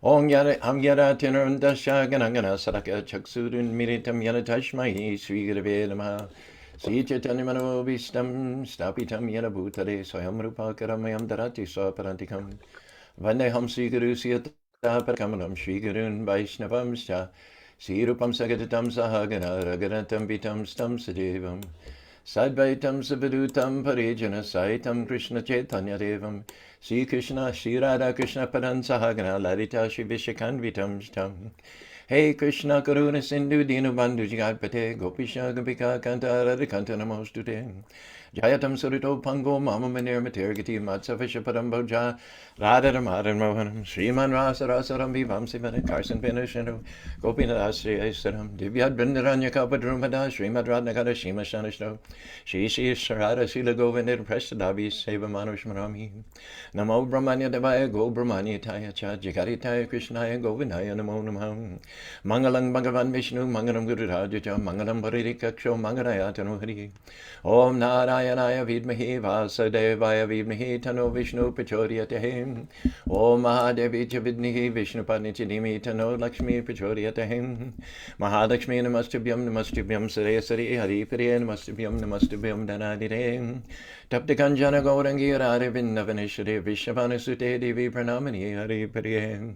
Om Yara Tinurundasha Ganangana Saraka Chaksurun Miritam Yana Tashmahi Sri Gurave Namaha Sri Chaitanya Manovistam Stapitam Yana Bhutare Swayam Rupa Karamayam Darati Swaparantikam Vandeham Sri Guru Siyata Parakamanam Sri Gurun Vaishnavam Scha Sri Rupam Sagatatam Sahagana Raganatam Vitam Stam Sadevam Sadvaitam Savidutam Parijana Saitam Krishna Chaitanya Devam Sri Krishna Sri Radha Krishna Padan Sahagana Lalita Shri Vishakanvitam Stam Hey Krishna Karuna Sindhu Dinu Bandhu Jagatpate Gopisha Gopika Kanta Radhikanta Namostute Jayatam Surito Pango Mama Manir Matirgati Matsafisha Padamboja Radharam Haran Mohanam Sriman Rasa Rasaram Vivam Sivana Karsan Pinashinu Gopinathasri Aisaram Divyad Brindaranya Kapadrumada Srimad Radnakara Shima Shanishno Shri Shri Sarada Sila Govindir Prestadavi Seva Manushmarami Namo Brahmanya Devaya Go Brahmanya Taya Cha Jagaritaya Krishnaya Govindaya Namo Namah Mangalam Bhagavan Vishnu Mangalam Guru Rajaja Mangalam Paririkaksho Mangalaya Tanu Hari Om Narayanaya Vidmahi Vasudevaya Vidmahi Tano Vishnu Prachodhyate Om Mahadevi Chavidnihi Vishnu Padnichidimi Tano Lakshmi Prachodhyate Mahalakshmi Namastubhyam Sare Sari Hari Priya Namastubhyam Danadire Taptakanjana Gaurangi Radhe Vindavaneshade Vishavanasute Devi Pranamani Hari Priya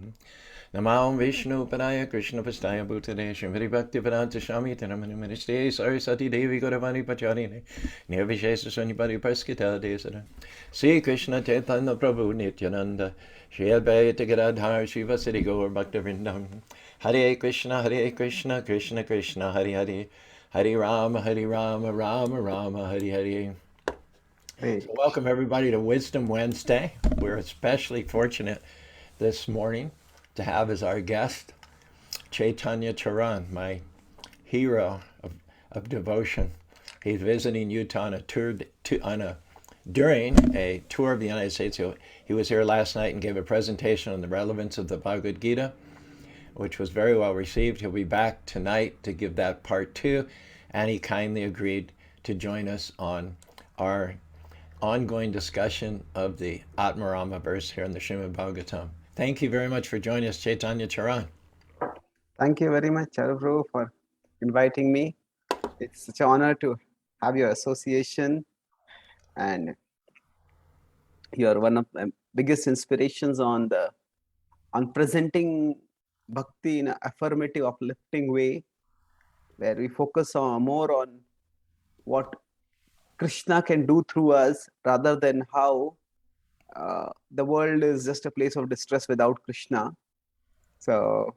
Namam Vishnu Padaya Krishna Pastaya Bhutade Shrimati Bhakti Vedanta Shami Tanamani Ministre Sarasati Devi Gauravani Pacharine Nirvishesa Sunyapari Parskita Desada Sri Krishna Chaitanya Prabhu Nityananda Shri Advaita Gadadhar Shiva Siddhi Gaur Bhakta Vrindam Hare Krishna Krishna Krishna Hare Hare Hare Rama Rama Rama Hare Hare. Hey. So welcome everybody to Wisdom Wednesday. We're especially fortunate this morning to have as our guest Chaitanya Charan, my hero of devotion. He's visiting Utah on a tour during a tour of the United States. He was here last night and gave a presentation on the relevance of the Bhagavad Gita, which was very well received. He'll be back tonight to give that part 2, and he kindly agreed to join us on our ongoing discussion of the Atmarama verse here in the Srimad Bhagavatam. Thank you very much for joining us, Chaitanya Charan. Thank you very much, Charu, for inviting me. It's such an honor to have your association, and you are one of the biggest inspirations on presenting bhakti in an affirmative, uplifting way, where we focus more on what Krishna can do through us rather than how the world is just a place of distress without Krishna. So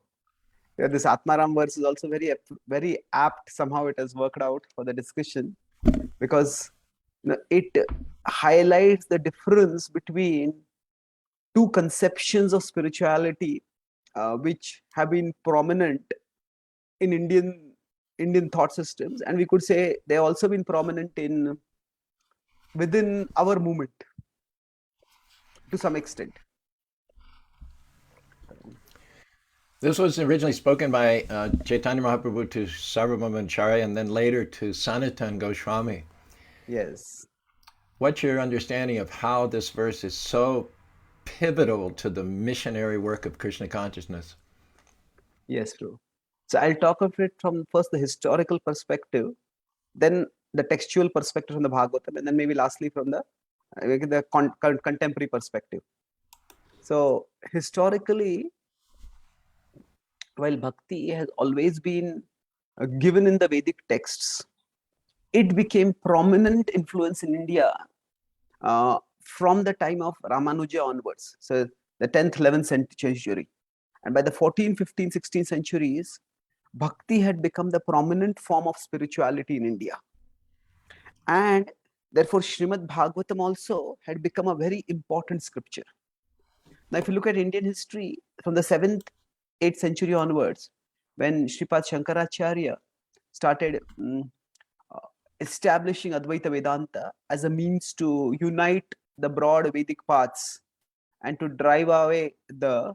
this Atmaram verse is also very apt. Somehow it has worked out for the discussion, because it highlights the difference between two conceptions of spirituality which have been prominent in Indian thought systems, and we could say they have also been prominent within our movement to some extent. This was originally spoken by Chaitanya Mahaprabhu to Sarvabhaumacharya and then later to Sanatan Goswami. Yes. What's your understanding of how this verse is so pivotal to the missionary work of Krishna consciousness? Yes, true. So I'll talk of it from first the historical perspective, then the textual perspective from the Bhagavatam, and then maybe lastly from the contemporary perspective. So historically, while bhakti has always been given in the Vedic texts, it became prominent influence in India from the time of Ramanuja onwards, so the 10th, 11th century. And by the 14th, 15th, 16th centuries, bhakti had become the prominent form of spirituality in India. And therefore, Srimad Bhagavatam also had become a very important scripture. Now, if you look at Indian history from the 7th, 8th century onwards, when Sripad Shankaracharya started establishing Advaita Vedanta as a means to unite the broad Vedic paths and to drive away the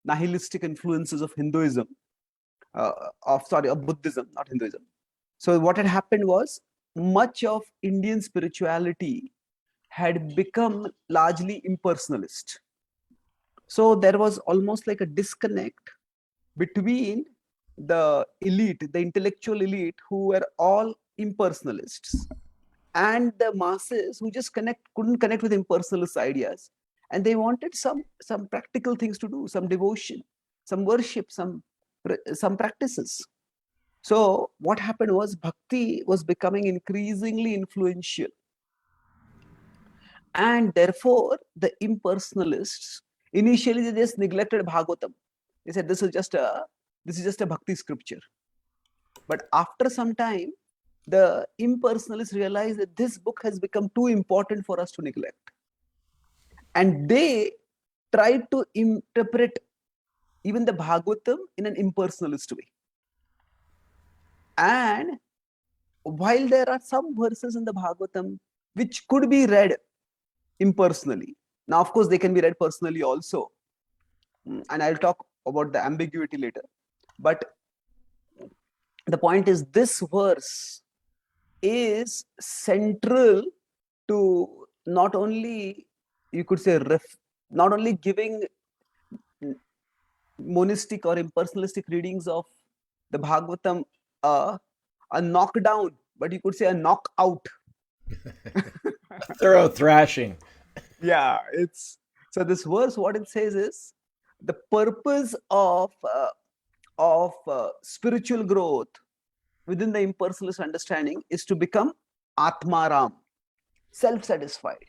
nihilistic influences of Hinduism, of Buddhism, not Hinduism. So what had happened was, much of Indian spirituality had become largely impersonalist. So there was almost like a disconnect between the elite, the intellectual elite, who were all impersonalists, and the masses who just couldn't connect with impersonalist ideas, and they wanted some practical things to do, some devotion, some worship, some practices. So what happened was bhakti was becoming increasingly influential, and therefore the impersonalists initially they just neglected Bhagavatam. They said this is just a bhakti scripture. But after some time, the impersonalists realized that this book has become too important for us to neglect, and they tried to interpret even the Bhagavatam in an impersonalist way. And while there are some verses in the Bhagavatam which could be read impersonally, now of course they can be read personally also, and I'll talk about the ambiguity later, but the point is this verse is central to not only, you could say, not only giving monistic or impersonalistic readings of the Bhagavatam a knockdown, but you could say a knockout. A thorough thrashing. Yeah, it's so this verse, what it says is the purpose of spiritual growth within the impersonalist understanding is to become Atmaram, self-satisfied,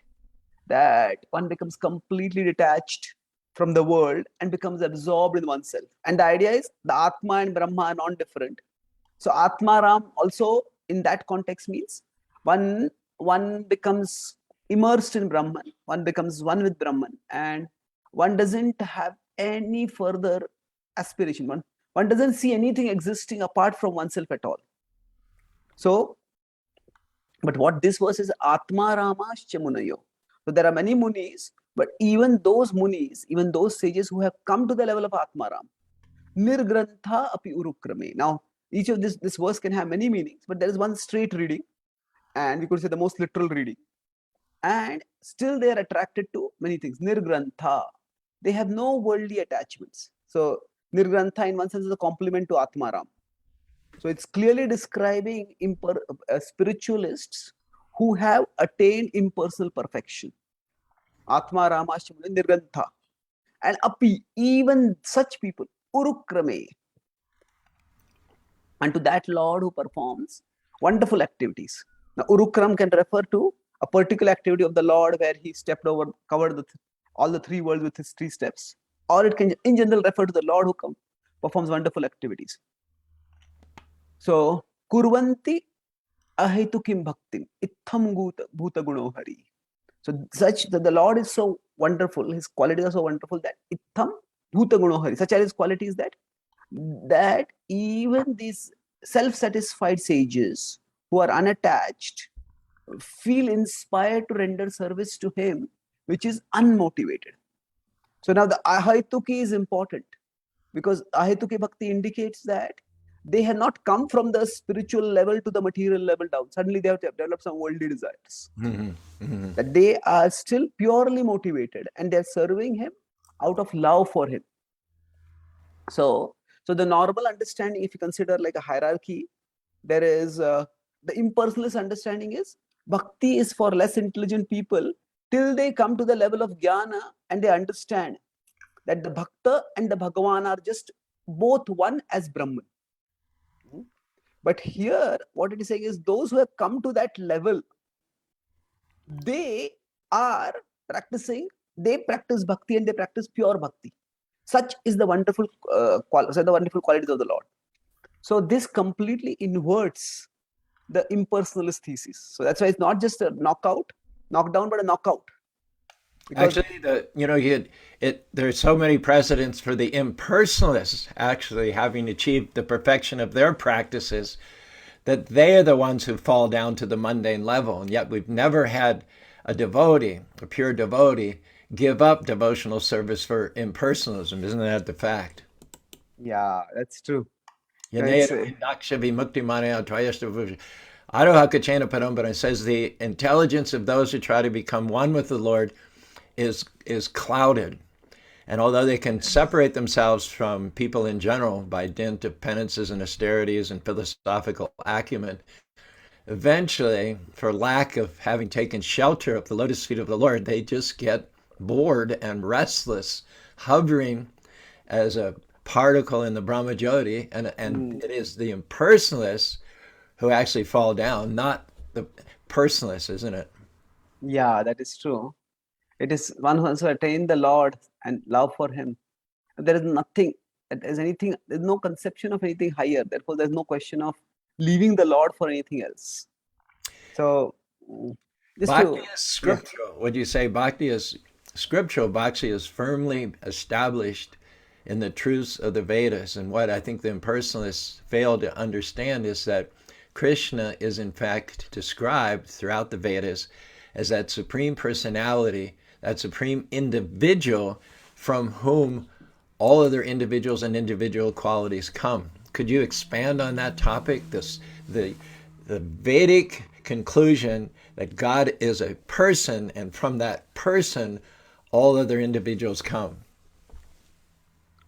that one becomes completely detached from the world and becomes absorbed in oneself. And the idea is the Atma and Brahma are not different. So Atmaram also in that context means one becomes immersed in Brahman, one becomes one with Brahman, and one doesn't have any further aspiration. One doesn't see anything existing apart from oneself at all. So, but what this verse is, Atmaramascha Munayo. So there are many munis, but even those munis, even those sages who have come to the level of Atmaram, Nirgrantha api urukrame. Now, each of this verse can have many meanings, but there is one straight reading, and we could say the most literal reading. And still they are attracted to many things. Nirgrantha. They have no worldly attachments. So, Nirgrantha in one sense is a complement to Atmaram. So it's clearly describing spiritualists who have attained impersonal perfection. Atma Ramashtamana Nirgantha. And api, even such people, Urukrame, unto that Lord who performs wonderful activities. Now, Urukram can refer to a particular activity of the Lord where he stepped over, covered all the three worlds with his 3 steps. Or it can, in general, refer to the Lord who performs wonderful activities. So, kurvanti ahetukim bhaktim itham bhuta guno hari. So, such that the Lord is so wonderful, his qualities are so wonderful that itham bhuta guno hari. Such are his qualities that even these self-satisfied sages who are unattached feel inspired to render service to him, which is unmotivated. So now the ahetuki is important because ahetuki bhakti indicates that they have not come from the spiritual level to the material level down. Suddenly they have developed some worldly desires. That they are still purely motivated and they're serving him out of love for him. So the normal understanding, if you consider like a hierarchy, there is the impersonalist understanding is bhakti is for less intelligent people till they come to the level of jnana and they understand that the bhakta and the Bhagavan are just both one as Brahman. But here, what it is saying is those who have come to that level, they are practicing, they practice bhakti and they practice pure bhakti. Such is the wonderful qualities of the Lord. So this completely inverts the impersonalist thesis. So that's why it's not just a knockdown, but a knockout. Because actually, there's so many precedents for the impersonalists actually having achieved the perfection of their practices that they are the ones who fall down to the mundane level. And yet we've never had a devotee, a pure devotee, give up devotional service for impersonalism. Isn't that the fact? Yeah, that's true. I don't know how Kachena Padam, but it says the intelligence of those who try to become one with the Lord is clouded. And although they can separate themselves from people in general by dint of penances and austerities and philosophical acumen, eventually, for lack of having taken shelter of the lotus feet of the Lord, they just get bored and restless, hovering as a particle in the Brahmajyoti, and it is the impersonalists who actually fall down, not the personalists, isn't it? Yeah, that is true. It is one who has attained the Lord and love for Him. There is nothing, there's no conception of anything higher. Therefore, there's no question of leaving the Lord for anything else. So, just Bhakti to, is yeah. scriptural. Would you say Bhakti is scriptural? Bhakti is firmly established in the truths of the Vedas. And what I think the impersonalists fail to understand is that Krishna is in fact described throughout the Vedas as that supreme personality, that supreme individual from whom all other individuals and individual qualities come. Could you expand on that topic? The Vedic conclusion that God is a person, and from that person, all other individuals come.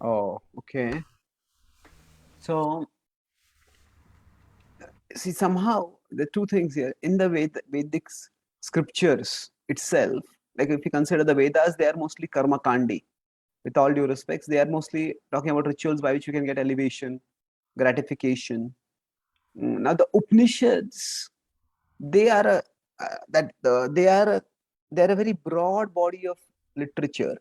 Oh, okay. So, see, somehow the two things here in the Vedic scriptures itself, like if you consider the Vedas, they are mostly karma kandi. With all due respects, they are mostly talking about rituals by which you can get elevation, gratification. Now, the Upanishads, they are they are a very broad body of literature,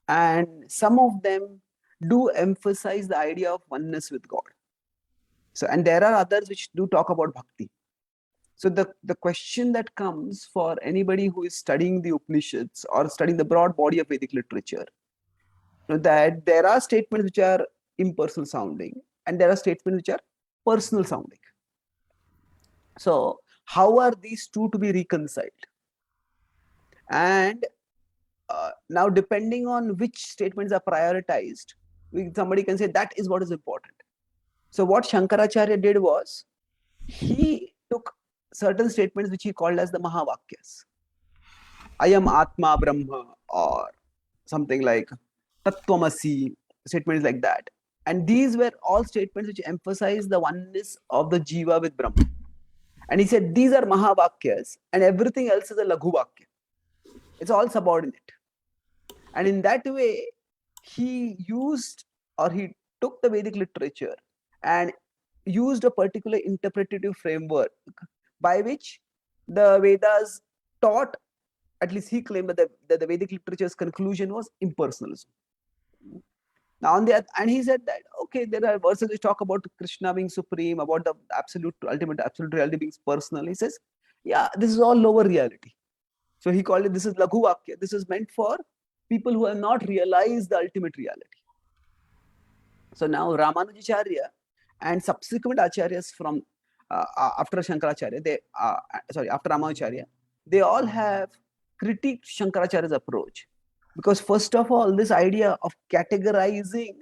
and some of them do emphasize the idea of oneness with God. So, and there are others which do talk about bhakti. So the question that comes for anybody who is studying the Upanishads or studying the broad body of Vedic literature, that there are statements which are impersonal sounding and there are statements which are personal sounding. So how are these two to be reconciled? And now, depending on which statements are prioritized, somebody can say that is what is important. So what Shankaracharya did was, he took certain statements which he called as the Mahavakyas. I am Atma Brahma, or something like Tattvamasi, statements like that. And these were all statements which emphasize the oneness of the Jiva with Brahma. And he said these are Mahavakyas and everything else is a Laghu Vakya. It's all subordinate. And in that way, he took the Vedic literature and used a particular interpretative framework by which the Vedas taught, at least he claimed, that the Vedic literature's conclusion was impersonalism. Now, and he said that, okay, there are verses which talk about Krishna being supreme, about the ultimate absolute reality being personal. He says, yeah, this is all lower reality. So he called it, this is Laghu Vakya. This is meant for people who have not realized the ultimate reality. So now Ramanujacharya and subsequent acharyas from after Shankaracharya, after Ramanujacharya, they all have critiqued Shankaracharya's approach. Because first of all, this idea of categorizing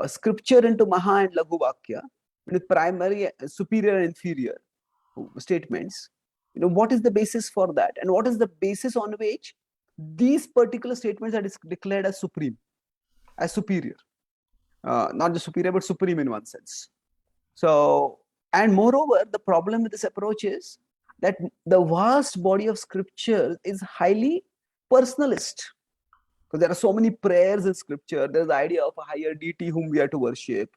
scripture into Maha and Laghu Vakya, with primary, superior and inferior statements, what is the basis for that? And what is the basis on which these particular statements are declared as supreme, as superior? Not just superior, but supreme in one sense. So, and moreover, the problem with this approach is that the vast body of scripture is highly personalist. Because there are so many prayers in scripture, there's the idea of a higher deity whom we are to worship.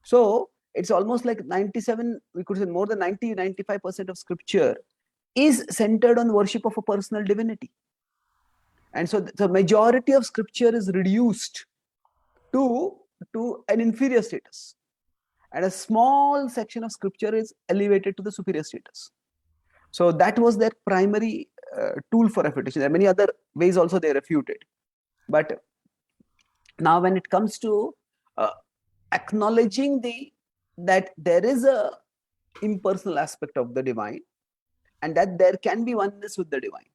So, it's almost like 97, we could say more than 90-95% of scripture is centered on worship of a personal divinity. And so the majority of scripture is reduced to an inferior status, and a small section of scripture is elevated to the superior status. So that was their primary tool for refutation. There are many other ways also they refuted. But now when it comes to acknowledging that there is a impersonal aspect of the divine and that there can be oneness with the divine.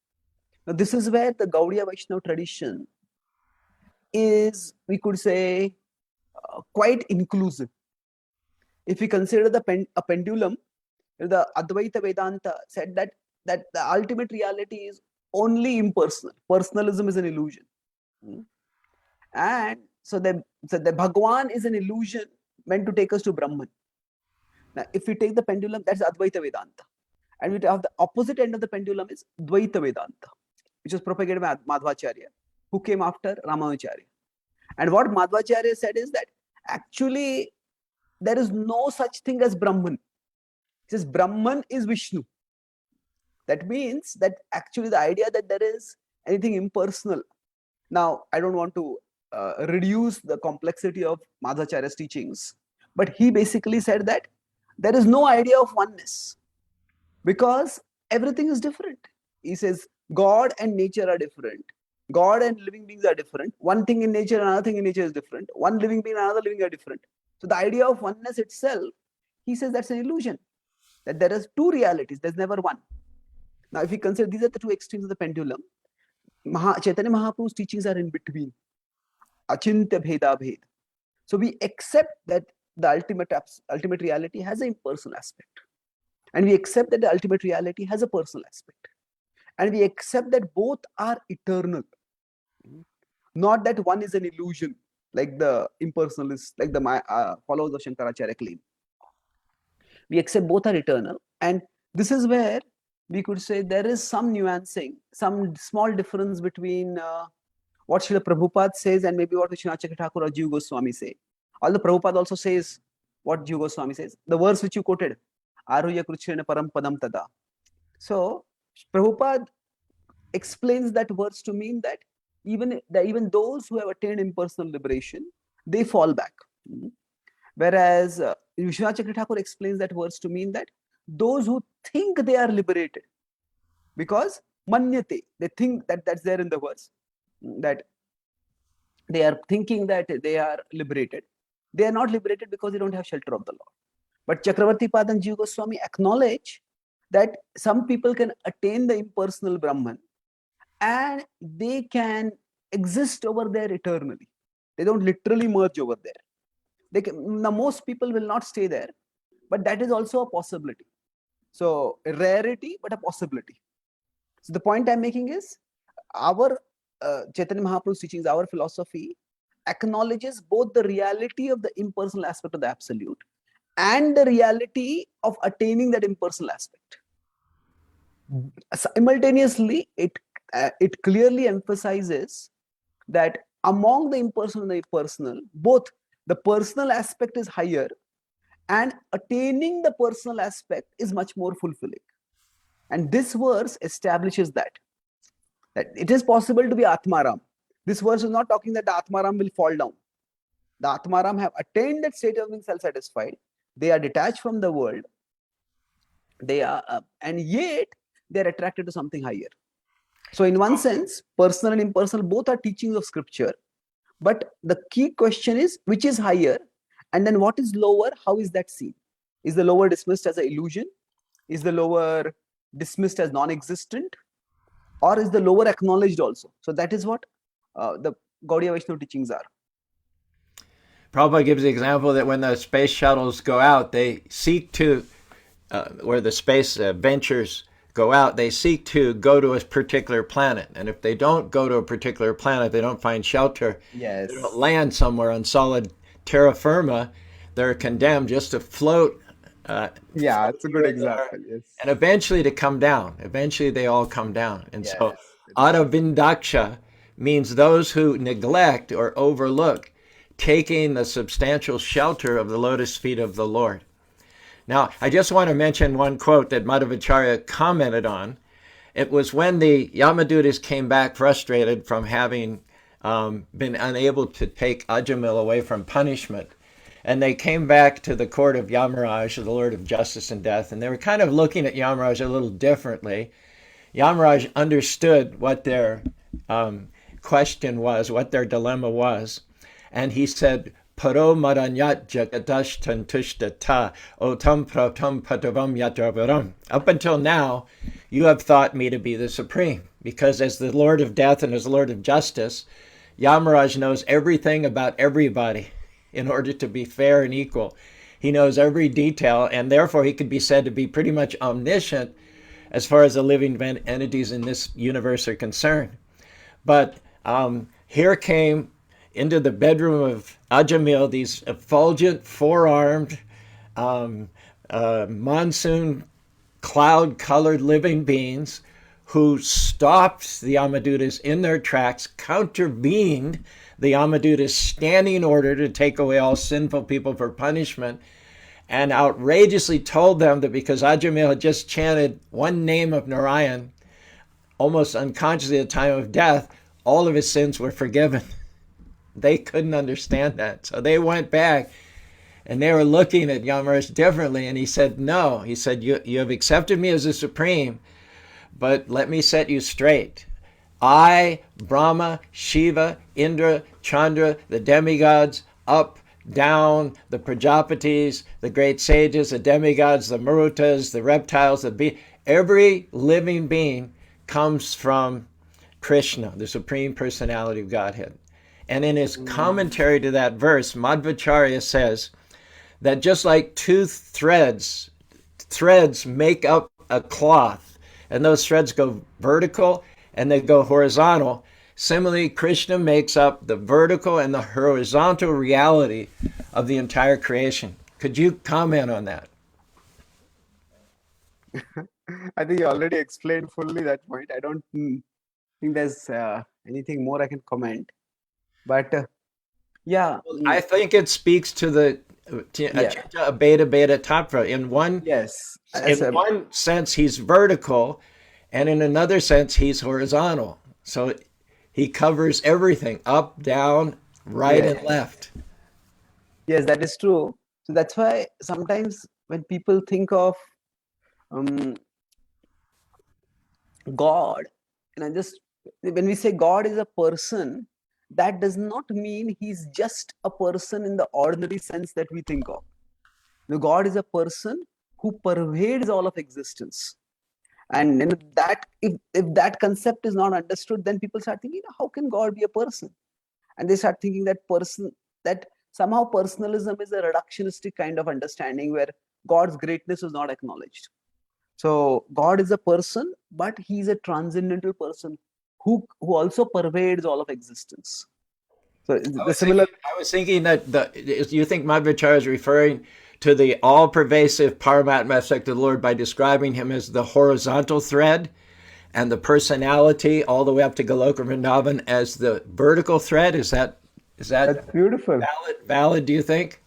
Now this is where the Gaudiya Vaishnava tradition is, we could say, quite inclusive. If we consider a pendulum, the Advaita Vedanta said that the ultimate reality is only impersonal. Personalism is an illusion. And so the Bhagwan is an illusion meant to take us to Brahman. Now, if we take the pendulum, that's Advaita Vedanta. And we have the opposite end of the pendulum is Dvaita Vedanta, which was propagated by Madhvacharya, who came after Ramanujacharya. And what Madhvacharya said is that actually there is no such thing as Brahman. He says Brahman is Vishnu. That means that actually the idea that there is anything impersonal. Now, I don't want to reduce the complexity of Madhvacharya's teachings, but he basically said that there is no idea of oneness because everything is different. He says God and nature are different. God and living beings are different. One thing in nature, another thing in nature is different. One living being, another living are different. So the idea of oneness itself, he says that's an illusion. That there is two realities. There's never one. Now, if we consider these are the two extremes of the pendulum, Chaitanya Mahaprabhu's teachings are in between. Achintya Bheda Bhed. So we accept that the ultimate reality has an impersonal aspect. And we accept that the ultimate reality has a personal aspect. And we accept that both are eternal. Not that one is an illusion, like the impersonalists, like the followers of Shankaracharya claim. We accept both are eternal. And this is where we could say there is some nuancing, some small difference between what Srila Prabhupada says and maybe what Vishnu Thakur or Jiva Goswami say. Although Prabhupada also says what Jiva Goswami says. The verse which you quoted, Aruya Kruchena Param Padam Tada. So Prabhupada explains that verse to mean that even those who have attained impersonal liberation, they fall back. Whereas Vishnu Thakur explains that verse to mean that those who think they are liberated, because manyate, they think that that's there in the verse, that they are thinking that they are liberated. They are not liberated because they don't have shelter of the Lord. But Chakravarti Pad and Jiva Goswami acknowledge that some people can attain the impersonal Brahman and they can exist over there eternally. They don't literally merge over there. Now, most people will not stay there, but that is also a possibility. So a rarity, but a possibility. So the point I'm making is our Chaitanya Mahaprabhu's teachings, our philosophy acknowledges both the reality of the impersonal aspect of the absolute and the reality of attaining that impersonal aspect. Simultaneously, it clearly emphasizes that among the impersonal and the personal, both the personal aspect is higher and attaining the personal aspect is much more fulfilling. And this verse establishes that it is possible to be Atmaram. This verse is not talking that the Atmaram will fall down. The Atmaram have attained that state of being self-satisfied. They are detached from the world. They are, and yet they are attracted to something higher. So in one sense, personal and impersonal, both are teachings of scripture. But the key question is, which is higher? And then what is lower? How is that seen? Is the lower dismissed as an illusion? Is the lower dismissed as non-existent? Or is the lower acknowledged also? So that is what the Gaudiya Vaishnava teachings are. Prabhupada gives the example that when the space shuttles go out, they seek to, where the space ventures go out, they seek to go to a particular planet. And if they don't go to a particular planet, they don't find shelter, yes, they don't land somewhere on solid terra firma, they're condemned just to float. Yeah, it's a good example. Yes. And eventually to come down. Eventually they all come down. And yes. So Adavindaksha means those who neglect or overlook taking the substantial shelter of the lotus feet of the Lord. Now, I just want to mention one quote that Madhvacharya commented on. It was when the Yamadutas came back frustrated from having been unable to take Ajamil away from punishment. And they came back to the court of Yamaraj, the Lord of Justice and Death, and they were kind of looking at Yamaraj a little differently. Yamaraj understood what their question was, what their dilemma was, and he said, Paro maranyat jagadash tantushtata otam pratam patavam yatavaram. Up until now, you have thought me to be the supreme, because as the Lord of Death and as the Lord of Justice, Yamaraj knows everything about everybody in order to be fair and equal. He knows every detail, and therefore he could be said to be pretty much omniscient as far as the living entities in this universe are concerned. But here came into the bedroom of Ajamil, these effulgent, four-armed, monsoon cloud-colored living beings who stopped the Yamadutas in their tracks, countervened the Yamadutas' standing order to take away all sinful people for punishment, and outrageously told them that because Ajamil had just chanted one name of Narayan, almost unconsciously at the time of death, all of his sins were forgiven. They couldn't understand that. So they went back and they were looking at Yamarash differently. And he said, no. He said, you have accepted me as the supreme, but let me set you straight. I, Brahma, Shiva, Indra, Chandra, the demigods, up, down, the Prajapatis, the great sages, the demigods, the Marutas, the reptiles, the beasts, every living being comes from Krishna, the Supreme Personality of Godhead. And in his commentary to that verse, Madhvacharya says that just like two threads make up a cloth, and those threads go vertical and they go horizontal, similarly, Krishna makes up the vertical and the horizontal reality of the entire creation. Could you comment on that? I think you already explained fully that point. I don't think there's anything more I can comment. But yeah. I think it speaks to the Achita Beta Beta Tattva. In one sense, he's vertical, and in another sense, he's horizontal. So he covers everything, up, down, right, and left. Yes, that is true. So that's why sometimes when people think of God, when we say God is a person, that does not mean he's just a person in the ordinary sense that we think of. The God is a person who pervades all of existence. And if that concept is not understood, then people start thinking, how can God be a person? And they start thinking that somehow personalism is a reductionistic kind of understanding where God's greatness is not acknowledged. So God is a person, but he's a transcendental person who also pervades all of existence. So I was thinking that you think Madhvacharya is referring to the all-pervasive Paramatma aspect of the Lord by describing him as the horizontal thread, and the personality all the way up to Goloka Vrindavan as the vertical thread. Is that that's beautiful? Valid? Do you think?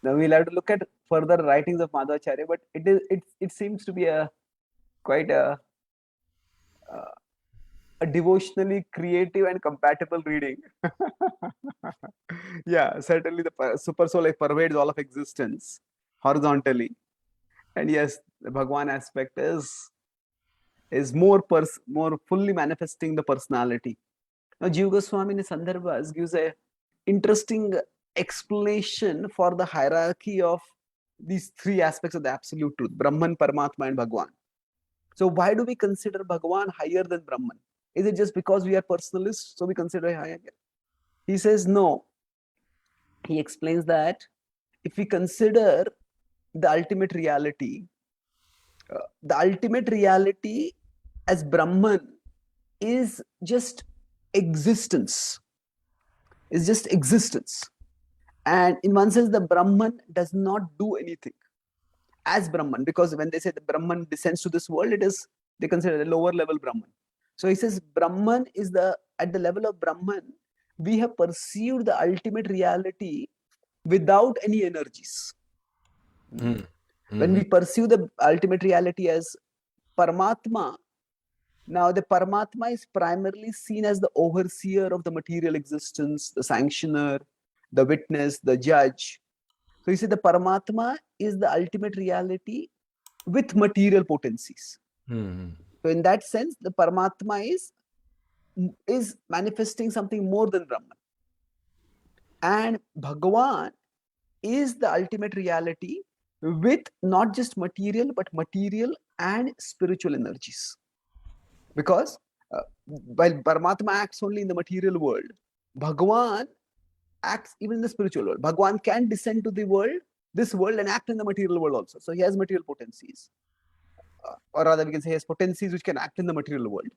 Now we'll have to look at further writings of Madhvacharya, but it seems to be quite a devotionally creative and compatible reading. Yeah, certainly the super soul pervades all of existence horizontally, and yes, the Bhagwan aspect is more fully manifesting the personality. Now, Jiva Goswami in his Sandarbhas gives a interesting explanation for the hierarchy of these three aspects of the absolute truth: Brahman, Paramatma, and Bhagwan. So why do we consider Bhagwan higher than Brahman? Is it just because we are personalists, so we consider him higher? He says no. He explains that if we consider the ultimate reality as Brahman is just existence. And in one sense, the Brahman does not do anything as Brahman, because when they say the Brahman descends to this world, they consider the lower level Brahman. So he says Brahman is at the level of Brahman, we have perceived the ultimate reality without any energies. When we perceive the ultimate reality as Paramatma, now the Paramatma is primarily seen as the overseer of the material existence, the sanctioner, the witness, the judge. So you see, the Paramatma is the ultimate reality with material potencies. So in that sense, the Paramatma is manifesting something more than Brahman. And Bhagavan is the ultimate reality with not just material, but material and spiritual energies. Because while Paramatma acts only in the material world, Bhagavan acts even in the spiritual world. Bhagavan can descend to this world, and act in the material world also. So he has material potencies. Or rather, we can say he has potencies which can act in the material world.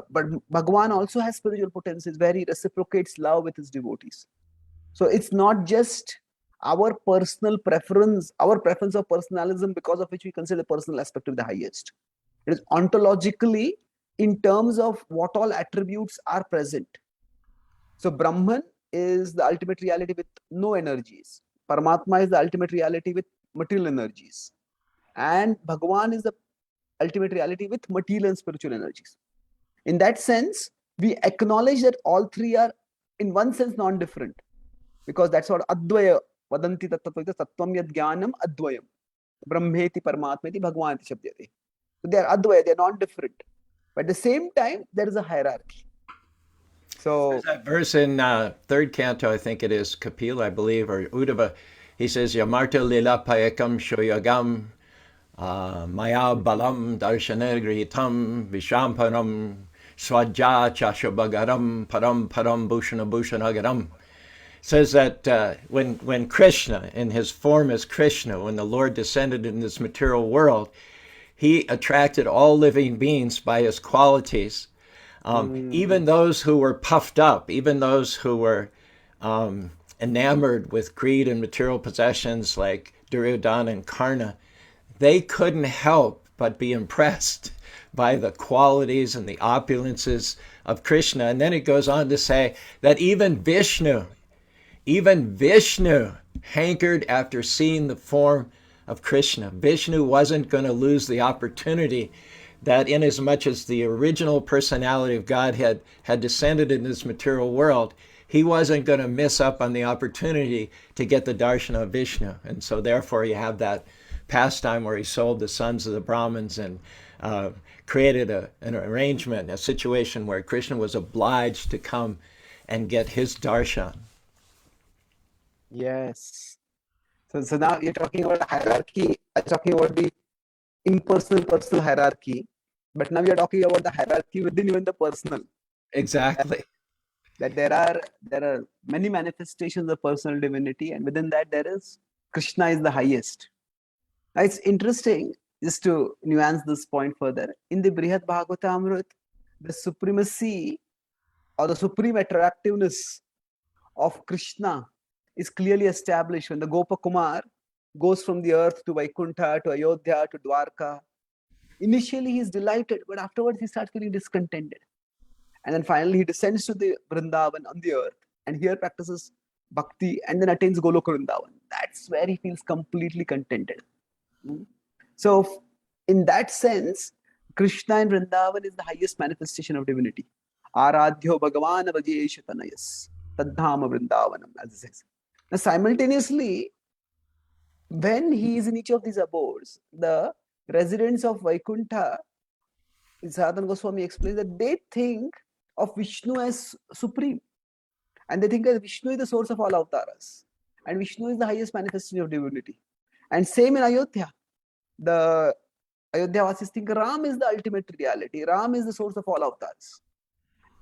But Bhagwan also has spiritual potencies where he reciprocates love with his devotees. So it's not just our personal preference, our preference of personalism, because of which we consider the personal aspect of the highest. It is ontologically in terms of what all attributes are present. So Brahman is the ultimate reality with no energies. Paramatma is the ultimate reality with material energies. And Bhagavan is the ultimate reality with material and spiritual energies. In that sense, we acknowledge that all three are, in one sense, non-different. Because that's what Advaya, Vadanti Tattva Tattvam Yad Jnanam Advayam. Brahmeti Paramatmeti Bhagavati Shabdyate. So they are Advaya, they are non-different. But at the same time, there is a hierarchy. So there's that verse in third canto, I think it is Kapila, I believe, or Uddhava. He says, Yamarta lila payakam shoyagam maya balam darshanagritam vishampanam swaja chashabagaram param param bhushana bhushanagaram. Says that when Krishna, in his form as Krishna, when the Lord descended in this material world, he attracted all living beings by his qualities. Even those who were puffed up, even those who were enamored with greed and material possessions like Duryodhana and Karna, they couldn't help but be impressed by the qualities and the opulences of Krishna. And then it goes on to say that even Vishnu hankered after seeing the form of Krishna. Vishnu wasn't going to lose the opportunity that inasmuch as the original personality of God had descended in this material world, he wasn't going to miss up on the opportunity to get the darshana of Vishnu. And so therefore you have that pastime where he sold the sons of the Brahmins and created an arrangement, a situation where Krishna was obliged to come and get his darshan. yes. So now you're talking about hierarchy. I'm talking about the impersonal personal hierarchy. But now we are talking about the hierarchy within even the personal. Exactly. That there are many manifestations of personal divinity, and within that there is Krishna is the highest. Now it's interesting, just to nuance this point further, in the Brihad Bhagavatamrut, the supremacy or the supreme attractiveness of Krishna is clearly established when the Gopa Kumar goes from the earth to Vaikuntha, to Ayodhya, to Dwarka. Initially, he's delighted, but afterwards he starts feeling discontented. And then finally, he descends to the Vrindavan on the earth, and here practices bhakti, and then attains Goloka Vrindavan. That's where he feels completely contented. So, in that sense, Krishna in Vrindavan is the highest manifestation of divinity. Aradhyo Bhagavan Vajesha Tanayas Tadhama Vrindavanam, as it says. Now, simultaneously, when he is in each of these abodes, the residents of Vaikuntha, Sanatana Goswami explains that they think of Vishnu as supreme. And they think that Vishnu is the source of all avatars. And Vishnu is the highest manifestation of divinity. And same in Ayodhya. The Ayodhya Vasis think Ram is the ultimate reality. Ram is the source of all avatars.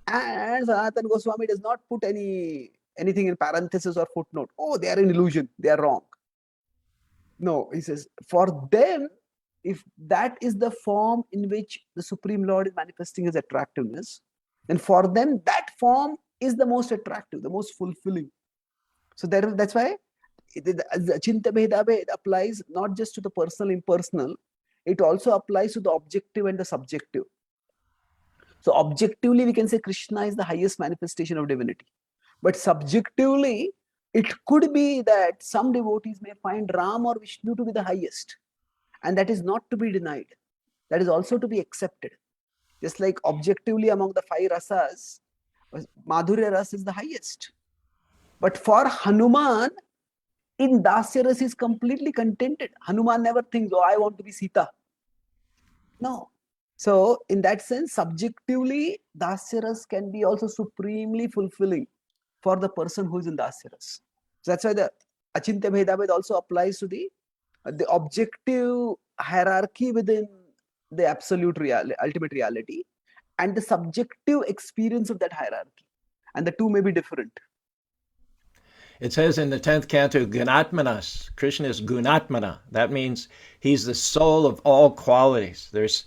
And Sanatana Goswami does not put anything in parenthesis or footnote. Oh, they are in illusion. They are wrong. No, he says, for them, if that is the form in which the Supreme Lord is manifesting his attractiveness, then for them, that form is the most attractive, the most fulfilling. So that's why the Chinta Bheda Bhed applies not just to the personal, impersonal, it also applies to the objective and the subjective. So objectively, we can say Krishna is the highest manifestation of divinity. But subjectively, it could be that some devotees may find Ram or Vishnu to be the highest. And that is not to be denied. That is also to be accepted. Just like objectively among the 5 rasas, Madhurya Ras is the highest. But for Hanuman, in Dasya Ras, he is completely contented. Hanuman never thinks, oh, I want to be Sita. No. So, in that sense, subjectively, Dasya Ras can be also supremely fulfilling for the person who is in Dasya Ras. So that's why the Achintya Bhedabhed also applies to the objective hierarchy within the absolute reality, ultimate reality, and the subjective experience of that hierarchy. And the two may be different. It says in the 10th canto, Gunatmanas. Krishna is Gunatmana. That means he's the soul of all qualities. There's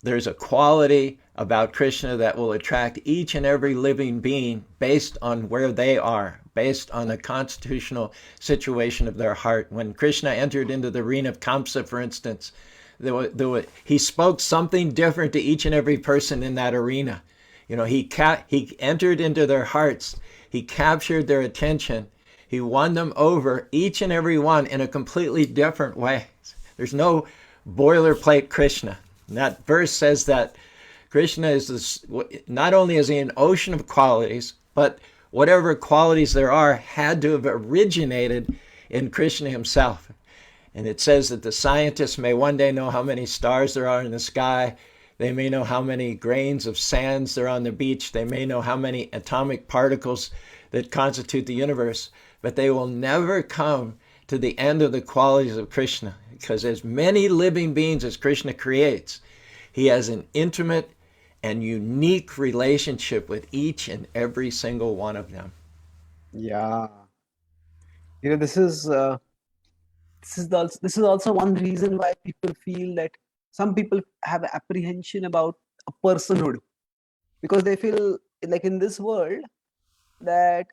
there's a quality about Krishna that will attract each and every living being based on where they are, based on the constitutional situation of their heart. When Krishna entered into the arena of Kamsa, for instance, he spoke something different to each and every person in that arena. He entered into their hearts. He captured their attention. He won them over, each and every one, in a completely different way. There's no boilerplate Krishna. And that verse says that Krishna is this, not only is he an ocean of qualities, but whatever qualities there are had to have originated in Krishna himself. And it says that the scientists may one day know how many stars there are in the sky. They may know how many grains of sands there are on the beach. They may know how many atomic particles that constitute the universe. But they will never come to the end of the qualities of Krishna, because as many living beings as Krishna creates, he has an intimate and unique relationship with each and every single one of them. Yeah. This is also one reason why people feel that some people have apprehension about a personhood, because they feel like in this world that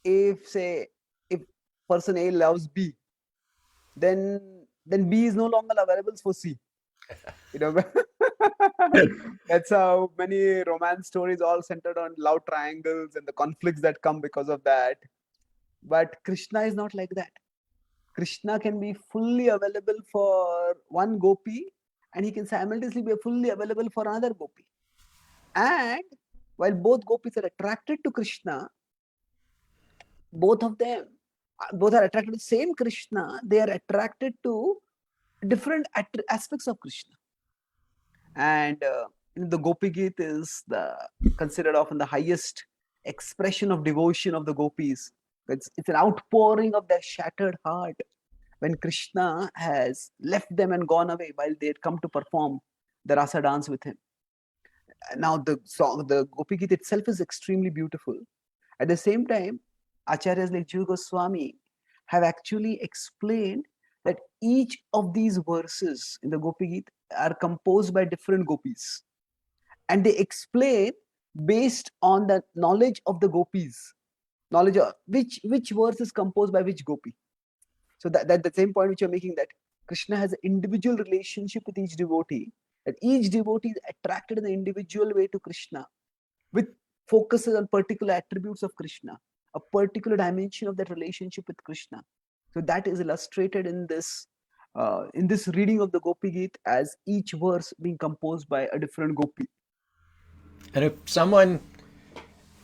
if person A loves B, then B is no longer available for C. That's how many romance stories all centered on love triangles and the conflicts that come because of that. But Krishna is not like that. Krishna can be fully available for one gopi, and he can simultaneously be fully available for another gopi. And while both gopis are attracted to Krishna, both are attracted to the same Krishna. They are attracted to different aspects of Krishna. And the Gopi Geet is considered often the highest expression of devotion of the gopis. It's an outpouring of their shattered heart when Krishna has left them and gone away while they had come to perform the rasa dance with him. Now the Gopi Geet itself is extremely beautiful. At the same time, Acharyas like Jiva Goswami have actually explained that each of these verses in the Gopi Geet are composed by different gopis. And they explain based on the knowledge of the gopis, knowledge of which verse is composed by which gopi. So that the same point which you're making, that Krishna has an individual relationship with each devotee, that each devotee is attracted in an individual way to Krishna, with focuses on particular attributes of Krishna, a particular dimension of that relationship with Krishna. So that is illustrated in this reading of the Gopi Geet as each verse being composed by a different gopi. And if someone,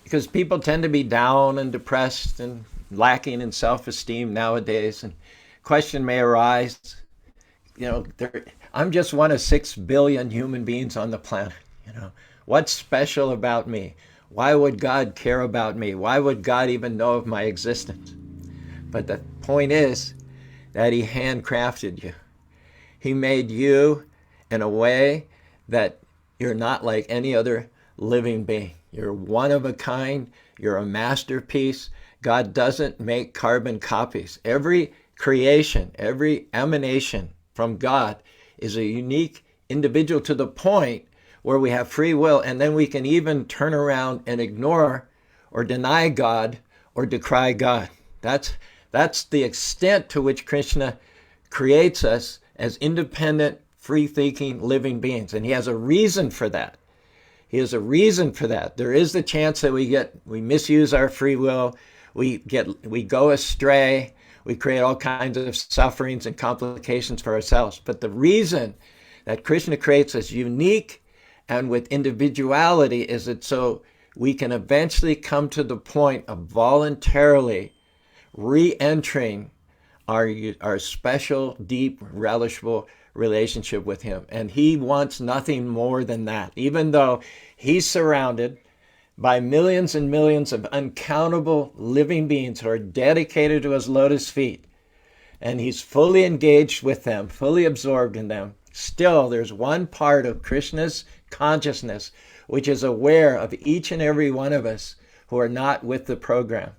because people tend to be down and depressed and lacking in self-esteem nowadays, and question may arise, I'm just one of 6 billion human beings on the planet. What's special about me? Why would God care about me? Why would God even know of my existence? But the point is that he handcrafted you. He made you in a way that you're not like any other living being. You're one of a kind. You're a masterpiece. God doesn't make carbon copies. Every creation, every emanation from God is a unique individual, to the point where we have free will, and then we can even turn around and ignore or deny God or decry God. That's the extent to which Krishna creates us as independent, free-thinking living beings. And he has a reason for that. He has a reason for that. There is the chance that we misuse our free will, we go astray, we create all kinds of sufferings and complications for ourselves. But the reason that Krishna creates us unique and with individuality is that so we can eventually come to the point of voluntarily re-entering our special, deep, relishable relationship with him. And he wants nothing more than that. Even though he's surrounded by millions and millions of uncountable living beings who are dedicated to his lotus feet, and he's fully engaged with them, fully absorbed in them, still there's one part of Krishna's consciousness which is aware of each and every one of us who are not with the program.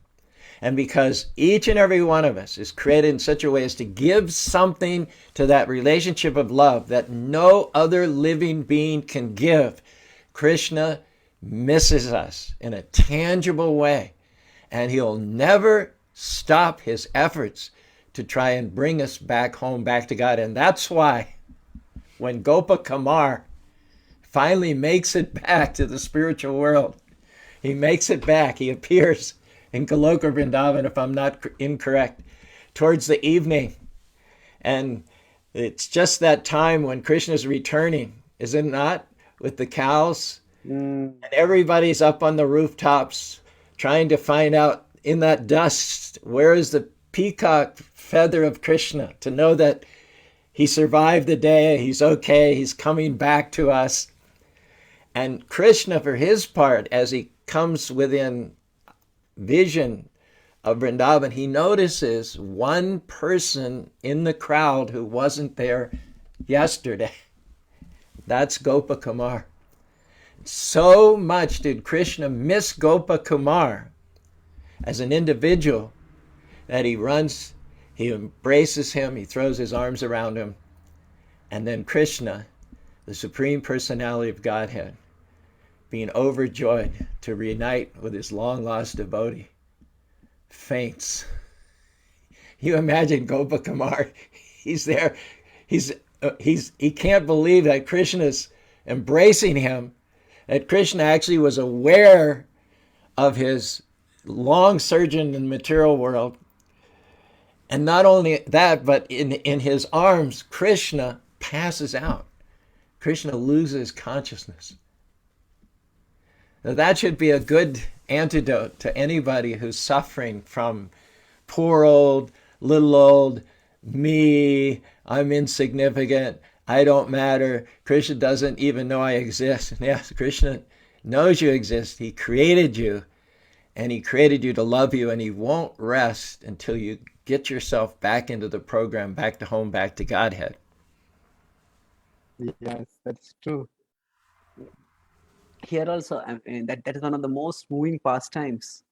And because each and every one of us is created in such a way as to give something to that relationship of love that no other living being can give, Krishna misses us in a tangible way. And he'll never stop his efforts to try and bring us back home, back to God. And that's why when Gopa Kumar finally makes it back to the spiritual world, he makes it back. He appears in Goloka Vrindavan, if I'm not incorrect, towards the evening. And it's just that time when Krishna's returning, is it not? With the cows. And everybody's up on the rooftops trying to find out in that dust, where is the peacock feather of Krishna, to know that he survived the day, he's okay, he's coming back to us. And Krishna, for his part, as he comes within vision of Vrindavan, he notices one person in the crowd who wasn't there yesterday. That's Gopa Kumar. So much did Krishna miss Gopa Kumar as an individual that he runs, he embraces him, he throws his arms around him, and then Krishna, the Supreme Personality of Godhead, being overjoyed to reunite with his long-lost devotee, faints. You imagine Gopa Kumar, he's there, he can't believe that Krishna's embracing him, that Krishna actually was aware of his long sojourn in the material world. And not only that, but in his arms, Krishna passes out. Krishna loses consciousness. Now that should be a good antidote to anybody who's suffering from poor old, little old, me, I'm insignificant, I don't matter, Krishna doesn't even know I exist. Yes, Krishna knows you exist. He created you, and he created you to love you, and he won't rest until you get yourself back into the program, back to home, back to Godhead. Yes, that's true. Here also, I mean, that is one of the most moving pastimes.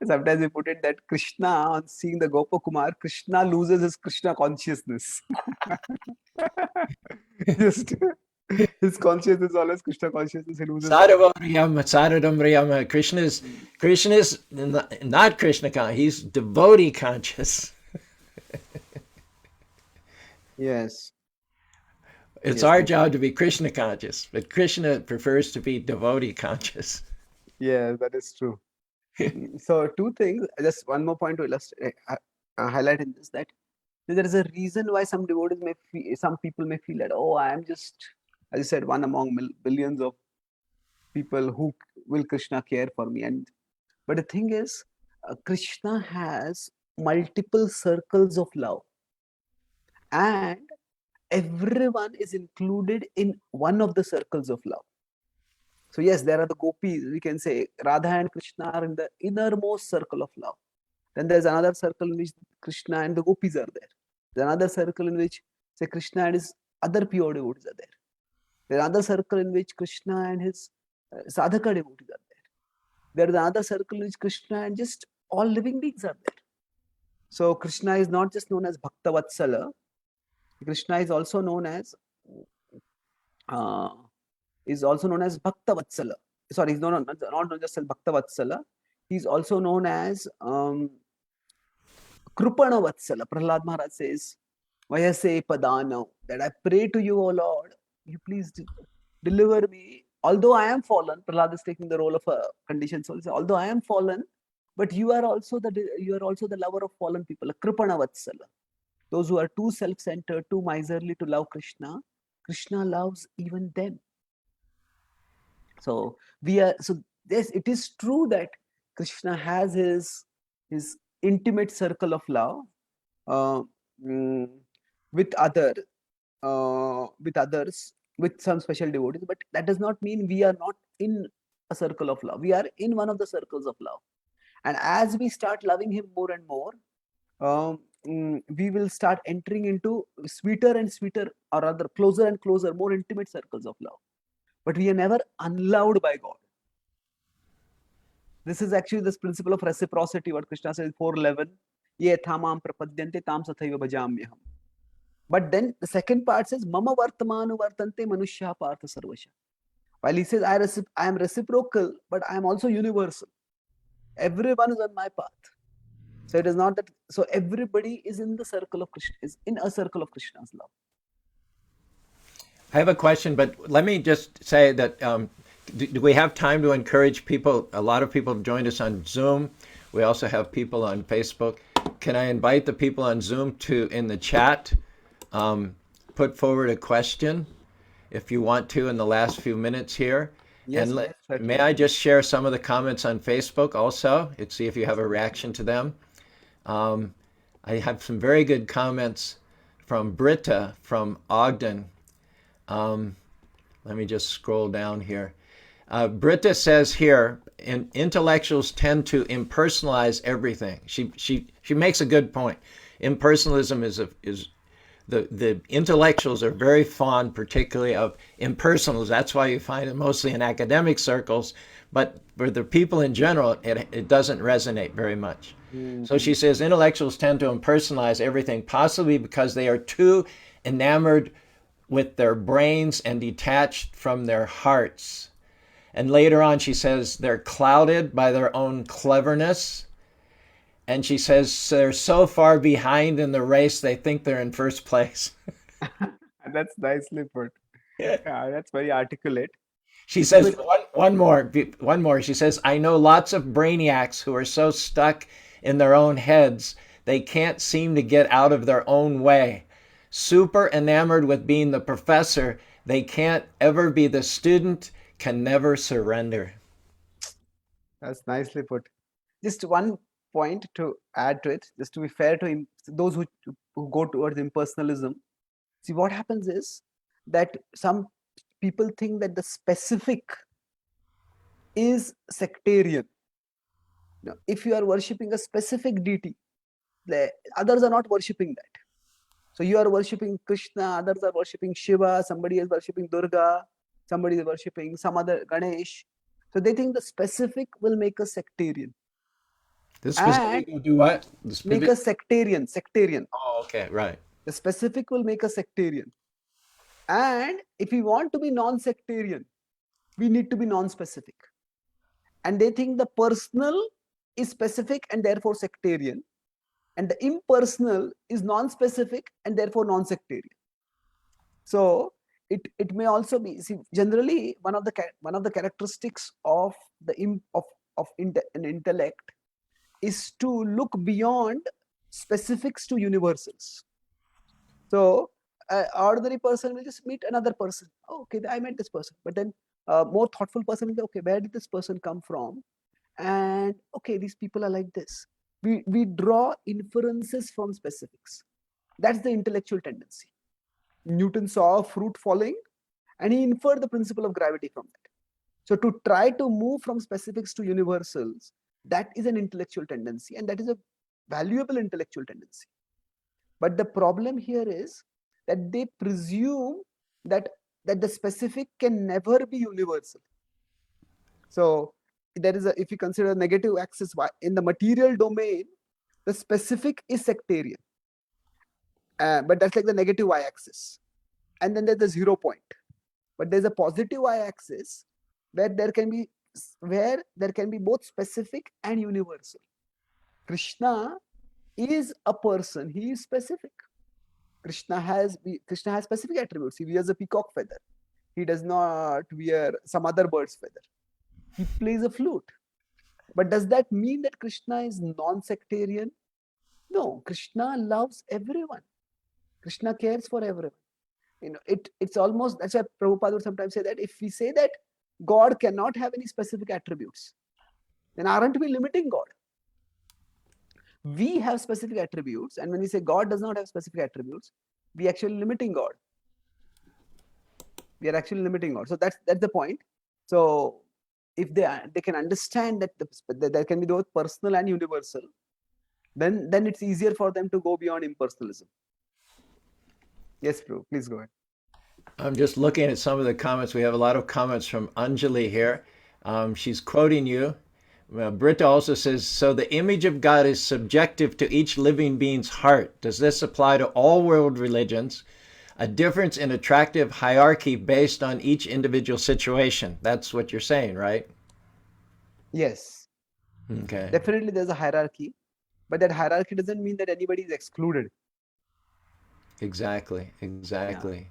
Sometimes we put it that Krishna, on seeing the Gopa Kumar, Krishna loses his Krishna consciousness. Just his consciousness is always Krishna consciousness. He loses. Krishna's not Krishna conscious. He's devotee conscious. Yes. It's our job to be Krishna conscious, but Krishna prefers to be devotee conscious. Yeah, that is true. So two things, just one more point to illustrate, highlight in this, that there is a reason why some devotees may feel, some people may feel that, oh, I am just, as you said, one among billions of people who will Krishna care for me. But the thing is, Krishna has multiple circles of love, and everyone is included in one of the circles of love. So yes, there are the gopis, we can say Radha and Krishna are in the innermost circle of love. Then there's another circle in which Krishna and the gopis are there. There's another circle in which, say, Krishna and his other pure devotees are there. There's another circle in which Krishna and his sadhaka devotees are there. There is another circle in which Krishna and just all living beings are there. So Krishna is not just known as Bhakta Vatsala. Krishna is also known as Bhakta Vatsala. Sorry, he's not just as Bhakta Vatsala. He's also known as Krupana Vatsala. Prahlad Maharaj says, Vayase Padana, that I pray to you, O Lord, you please deliver me. Although I am fallen, Prahlad is taking the role of a conditioned soul. Although I am fallen, but you are also the lover of fallen people. Krupana Vatsala. Those who are too self-centered, too miserly to love Krishna, Krishna loves even them. So yes, it is true that Krishna has his intimate circle of love with others, with some special devotees, but that does not mean we are not in a circle of love. We are in one of the circles of love, and as we start loving him more and more, we will start entering into sweeter and sweeter, or rather closer and closer, more intimate circles of love. But we are never unloved by God. This is actually this principle of reciprocity, what Krishna says, 4:11. Ye thamam prapadyante tam sathaiva bhajamyaham. But then the second part says, Mama vartamanu vartante manushya partha sarvasha. While he says, I am reciprocal, but I am also universal. Everyone is on my path. So it is not that, so everybody is in the circle of Krishna, is in a circle of Krishna's love. I have a question, but let me just say that do we have time to encourage people? A lot of people have joined us on Zoom. We also have people on Facebook. Can I invite the people on Zoom to, in the chat, put forward a question if you want to in the last few minutes here? Yes, And yes, certainly. may I just share some of the comments on Facebook also and see if you have a reaction to them? I have some very good comments from Britta from Ogden. Let me just scroll down here. Britta says here, intellectuals tend to impersonalize everything. She makes a good point. Impersonalism is the intellectuals are very fond, particularly of impersonals. That's why you find it mostly in academic circles. But for the people in general, it doesn't resonate very much. So she says intellectuals tend to impersonalize everything, possibly because they are too enamored with their brains and detached from their hearts. And later on, she says they're clouded by their own cleverness. And she says they're so far behind in the race, they think they're in first place. That's nicely put. Yeah, that's very articulate. She says one more. She says, I know lots of brainiacs who are so stuck in their own heads, they can't seem to get out of their own way. Super enamored with being the professor, they can't ever be the student, can never surrender. That's nicely put. Just one point to add to it, just to be fair to those who go towards impersonalism. See, what happens is that some people think that the specific is sectarian. Now, if you are worshipping a specific deity, the others are not worshipping that. So you are worshipping Krishna, others are worshipping Shiva, somebody is worshipping Durga, somebody is worshipping some other Ganesh. So they think the specific will make us sectarian. The specific will do what? Make us sectarian. Oh, okay, right. The specific will make us sectarian. And if we want to be non-sectarian, we need to be non-specific. And they think the personal is specific and therefore sectarian. And the impersonal is non-specific and therefore non-sectarian. So it may also be, see, generally one of the characteristics of an intellect is to look beyond specifics to universals. So an ordinary person will just meet another person. Oh, okay, I met this person. But then a more thoughtful person will say, okay, where did this person come from? And okay, these people are like this. We draw inferences from specifics. That's the intellectual tendency. Newton saw a fruit falling and he inferred the principle of gravity from that. So to try to move from specifics to universals, that is an intellectual tendency, and that is a valuable intellectual tendency. But the problem here is that they presume that the specific can never be universal. So there is if you consider a negative axis in the material domain, the specific is sectarian. But that's like the negative y-axis. And then there's the 0 point. But there's a positive y-axis where there can be both specific and universal. Krishna is a person. He is specific. Krishna has specific attributes. He wears a peacock feather. He does not wear some other bird's feather. He plays a flute. But does that mean that Krishna is non-sectarian? No, Krishna loves everyone. Krishna cares for everyone. It's almost, that's why Prabhupada would sometimes say that if we say that God cannot have any specific attributes, then aren't we limiting God? We have specific attributes, and when we say God does not have specific attributes, we actually limiting God. We are actually limiting God. So that's the point. So if they can understand that there can be both personal and universal, then it's easier for them to go beyond impersonalism. Yes, Prabhu, please go ahead. I'm just looking at some of the comments. We have a lot of comments from Anjali here. She's quoting you. Well, Britta also says, so the image of God is subjective to each living being's heart. Does this apply to all world religions? A difference in attractive hierarchy based on each individual situation. That's what you're saying, right? Yes. Okay. Definitely there's a hierarchy, but that hierarchy doesn't mean that anybody is excluded. Exactly. Yeah. Exactly.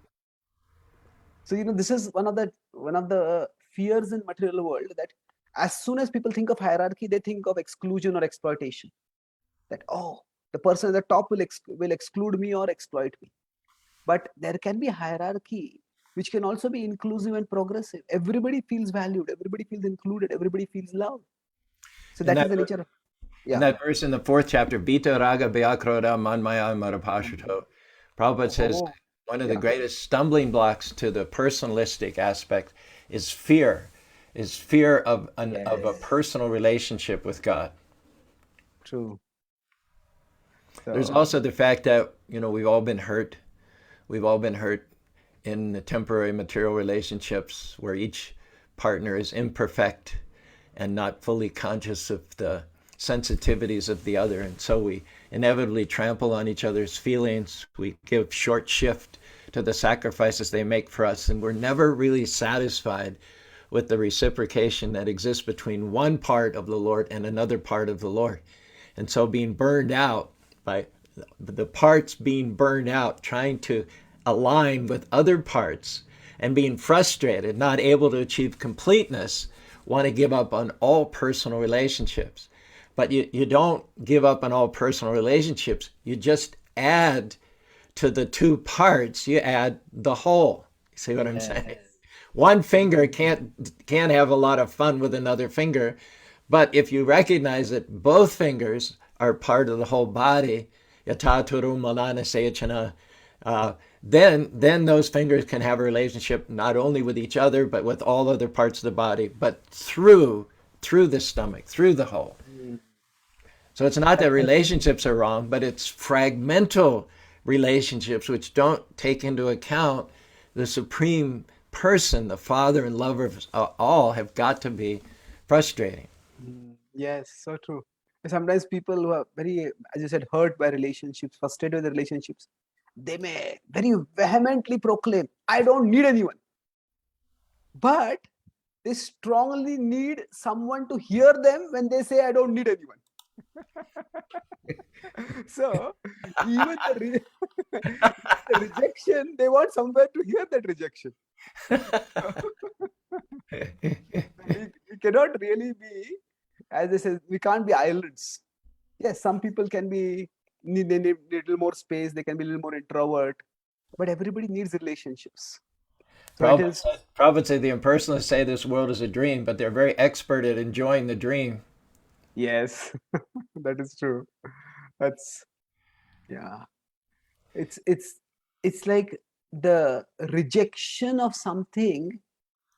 So, this is one of the fears in material world, that as soon as people think of hierarchy, they think of exclusion or exploitation. That, oh, the person at the top will exclude me or exploit me. But there can be hierarchy which can also be inclusive and progressive. Everybody feels valued, everybody feels included, everybody feels loved. So And that is that the nature of, in yeah. that verse in the fourth chapter, Vita Raga Vyakroda Manmaya Marapashuto, Prabhupada says Oh, one of the yeah. greatest stumbling blocks to the personalistic aspect is fear of a Yes. personal relationship with God. True. There's So, also the fact that, we've all been hurt. We've all been hurt in the temporary material relationships where each partner is imperfect and not fully conscious of the sensitivities of the other. And so we inevitably trample on each other's feelings. We give short shift to the sacrifices they make for us. And we're never really satisfied with the reciprocation that exists between one part of the Lord and another part of the Lord. And so being burned out by the parts being burned out, trying to align with other parts and being frustrated, not able to achieve completeness, want to give up on all personal relationships. But you don't give up on all personal relationships. You just add to the two parts, you add the whole. You see what I'm saying? One finger can't have a lot of fun with another finger, but if you recognize that both fingers are part of the whole body, yataturu malana sayachana, then those fingers can have a relationship not only with each other but with all other parts of the body, but through the stomach, through the whole. So it's not that relationships are wrong, but it's fragmental relationships which don't take into account the supreme person, the father and lover of all, have got to be frustrating. yes, so true. Sometimes people who are very, as you said, hurt by relationships, frustrated with relationships, they may very vehemently proclaim, I don't need anyone. But they strongly need someone to hear them when they say, I don't need anyone. So even the rejection, they want somewhere to hear that rejection. We cannot really be, as they say, we can't be islands. Yes, some people can be, they need a little more space, they can be a little more introvert, but everybody needs relationships. So it is, Prabhupada say the impersonalists say this world is a dream, but they're very expert at enjoying the dream. yes, that is true. That's, yeah. It's like the rejection of something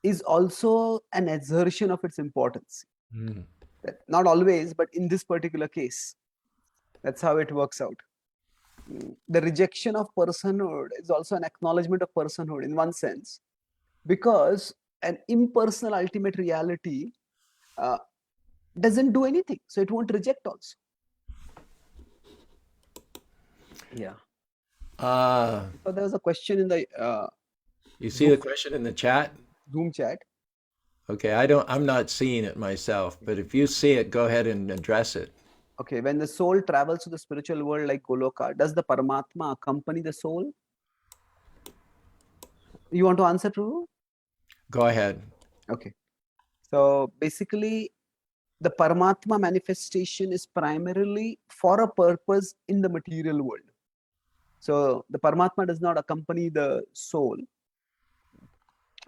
is also an assertion of its importance. Mm. That not always, but in this particular case, that's how it works out. The rejection of personhood is also an acknowledgement of personhood in one sense, because an impersonal ultimate reality uh, doesn't do anything, so it won't reject also. Yeah. So there was a question in the You see the question in the chat? Zoom chat. Okay, I'm not seeing it myself, but if you see it, go ahead and address it. Okay, when the soul travels to the spiritual world like Goloka, does the Paramatma accompany the soul? You want to answer, Prabhu? Go ahead. Okay. So basically, the Paramatma manifestation is primarily for a purpose in the material world. So the Paramatma does not accompany the soul.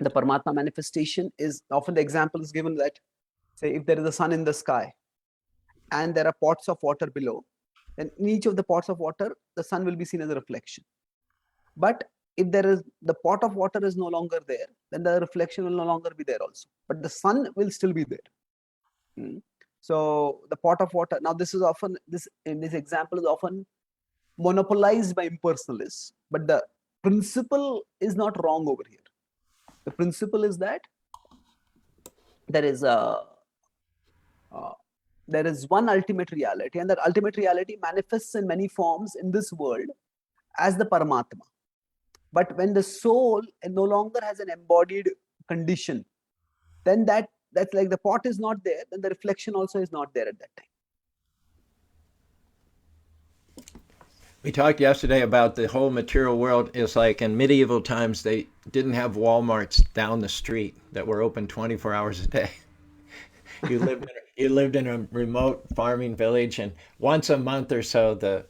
The Paramatma manifestation is often, the example is given that, say, if there is a sun in the sky and there are pots of water below, then in each of the pots of water, the sun will be seen as a reflection. But if the pot of water is no longer there, then the reflection will no longer be there also. But the sun will still be there. So the pot of water, now this is often, in this example is often monopolized by impersonalists, but the principle is not wrong over here. The principle is that there is a there is one ultimate reality, and that ultimate reality manifests in many forms in this world as the Paramatma. But when the soul no longer has an embodied condition, then that's like the pot is not there, then the reflection also is not there at that time. We talked yesterday about the whole material world is like in medieval times, they didn't have Walmarts down the street that were open 24 hours a day. You lived in a remote farming village, and once a month or so, the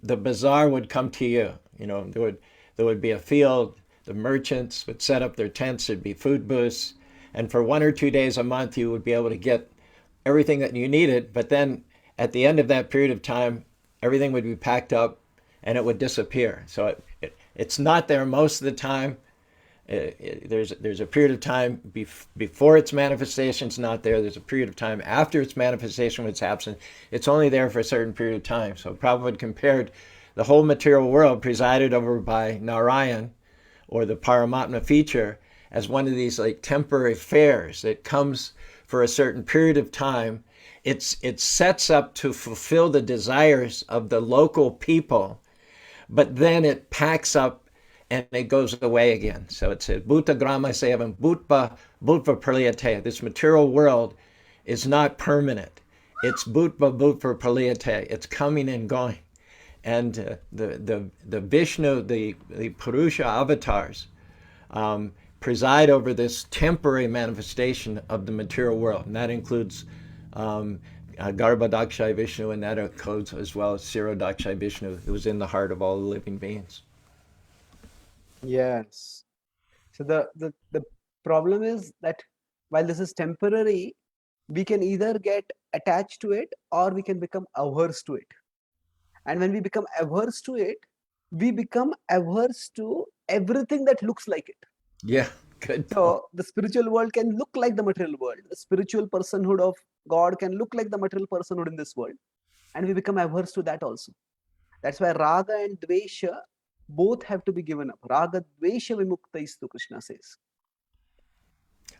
bazaar would come to you. You know, there would be a field. The merchants would set up their tents. There'd be food booths, and for 1 or 2 days a month, you would be able to get everything that you needed. But then, at the end of that period of time, everything would be packed up, and it would disappear. So it's not there most of the time. There's a period of time before its manifestation's not there. There's a period of time after its manifestation when it's absent. It's only there for a certain period of time. So Prabhupada compared the whole material world presided over by Narayan, or the Paramatma feature, as one of these like temporary fairs that comes for a certain period of time. It sets up to fulfill the desires of the local people, but then it packs up and it goes away again. So it says, Bhuta Grama Sevam Bhutva Praliyate. This material world is not permanent. It's Bhutva Praliyate. It's coming and going. And the Vishnu, the Purusha avatars, preside over this temporary manifestation of the material world. And that includes Garbhadakshay Vishnu, and that includes as well as Sirodakshay Vishnu, who is in the heart of all the living beings. Yes. So the problem is that while this is temporary, we can either get attached to it or we can become averse to it. And when we become averse to it, we become averse to everything that looks like it. Yeah, good. So the spiritual world can look like the material world. The spiritual personhood of God can look like the material personhood in this world. And we become averse to that also. That's why Raga and Dvesha both have to be given up. Raga Dvesha Vimukta Krishna says.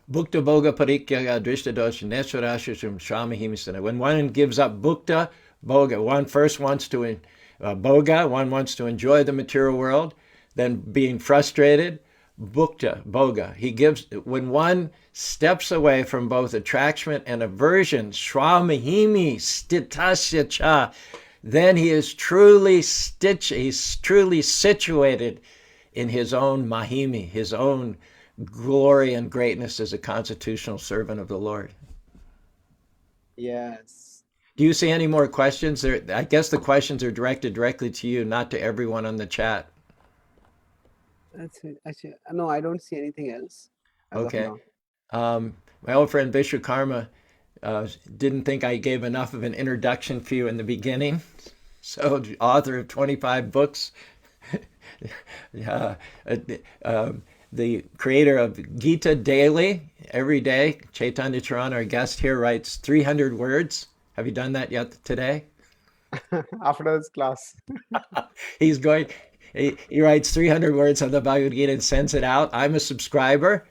Bhukta Bhoga Parikya Drishta Dosha Neswarashisham Shramahimistana. When one gives up Bhukta Bhoga, one first wants to Bhoga, one wants to enjoy the material world, then being frustrated, Bhukta Bhoga. He gives, when one steps away from both attraction and aversion, Shramahimi Stitasya Cha, then he is truly he's truly situated in his own Mahimi, his own glory and greatness as a constitutional servant of the Lord. Yes. Do you see any more questions? I guess the questions are directed directly to you, not to everyone on the chat. That's it. Actually, no, I don't see anything else as Okay. of now. My old friend Vishnu Karma didn't think I gave enough of an introduction for you in the beginning. So, the author of 25 books, the creator of Gita Daily, every day, Chaitanya Charan, our guest here, writes 300 words. Have you done that yet today? After this class. He's going, he writes 300 words on the Bhagavad Gita and sends it out. I'm a subscriber.